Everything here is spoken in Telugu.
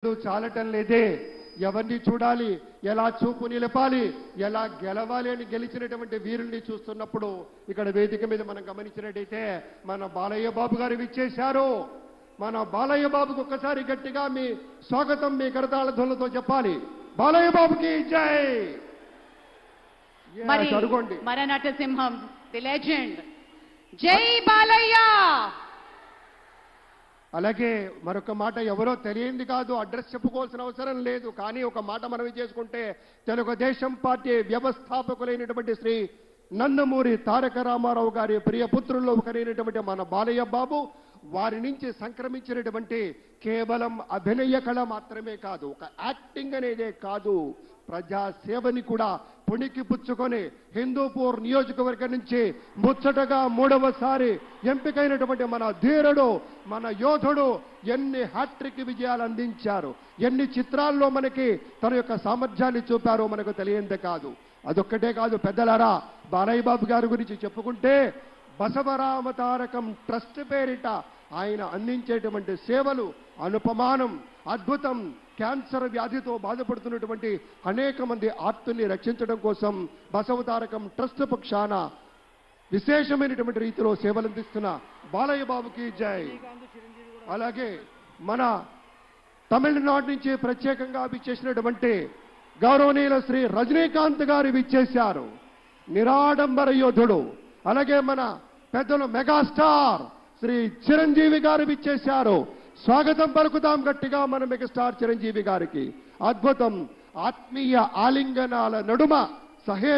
చాలటం లేదే, ఎవరిని చూడాలి, ఎలా చూపు నిలపాలి, ఎలా గెలవాలి అని గెలిచినటువంటి వీరుల్ని చూస్తున్నప్పుడు ఇక్కడ వేదిక మీద మనం గమనించినట్టయితే మన బాలయ్య బాబు గారు విచ్చేశారు. మన బాలయ్య బాబుకు ఒక్కసారి గట్టిగా మీ స్వాగతం మీ కరతాళ ధ్వనులతో చెప్పాలి. బాలయ్య బాబుకి జై. అడుగోండి మన నటసింహం ది లెజెండ్ జై బాలయ్య. అలాగే మరొక మాట ఎవరో తెలియంది కాదు, అడ్రస్ చెప్పుకోవాల్సిన అవసరం లేదు, కానీ ఒక మాట మనవి చేసుకుంటే తెలుగుదేశం పార్టీ వ్యవస్థాపకులైనటువంటి శ్రీ నందమూరి తారక రామారావు గారి ప్రియ పుత్రుల్లో ఒకరైనటువంటి మన బాలయ్య బాబు వారి నుంచి సంక్రమించినటువంటి కేవలం అభినయ కళ మాత్రమే కాదు, ఒక యాక్టింగ్ అనేదే కాదు, ప్రజా సేవని కూడా పుణికి పుచ్చుకొని హిందూపూర్ నియోజకవర్గం నుంచి ముచ్చటగా 3వసారి ఎంపికైనటువంటి మన ధీరుడు, మన యోధుడు ఎన్ని హ్యాట్రిక్ విజయాలు అందించారు, ఎన్ని చిత్రాల్లో మనకి తన యొక్క సామర్థ్యాన్ని చూపారో మనకు తెలియందే కాదు. అదొక్కటే కాదు పెద్దలారా, బాలయ్య బాబు గారి గురించి చెప్పుకుంటే బసవరామ తారకం ట్రస్ట్ పేరిట ఆయన అందించేటువంటి సేవలు అనుపమానం, అద్భుతం. క్యాన్సర్ వ్యాధితో బాధపడుతున్నటువంటి అనేక మంది ఆర్తుల్ని రక్షించడం కోసం బసవ తారకం ట్రస్ట్ పక్షాన విశేషమైనటువంటి రీతిలో సేవలందిస్తున్న బాలయ్య బాబుకి జై. అలాగే మన తమిళనాడు నుంచి ప్రత్యేకంగా విచ్చేసినటువంటి గౌరవనీయుల శ్రీ రజనీకాంత్ గారు విచ్చేశారు, నిరాడంబర యోధుడు. అలాగే మన పెద్దలు మెగాస్టార్ శ్రీ చిరంజీవి గారు విచ్చేశారు. స్వాగతం పలుకుతాం గట్టిగా మన మెగాస్టార్ చిరంజీవి గారికి. అద్భుతం. ఆత్మీయ ఆలింగనాల నడుమ సహే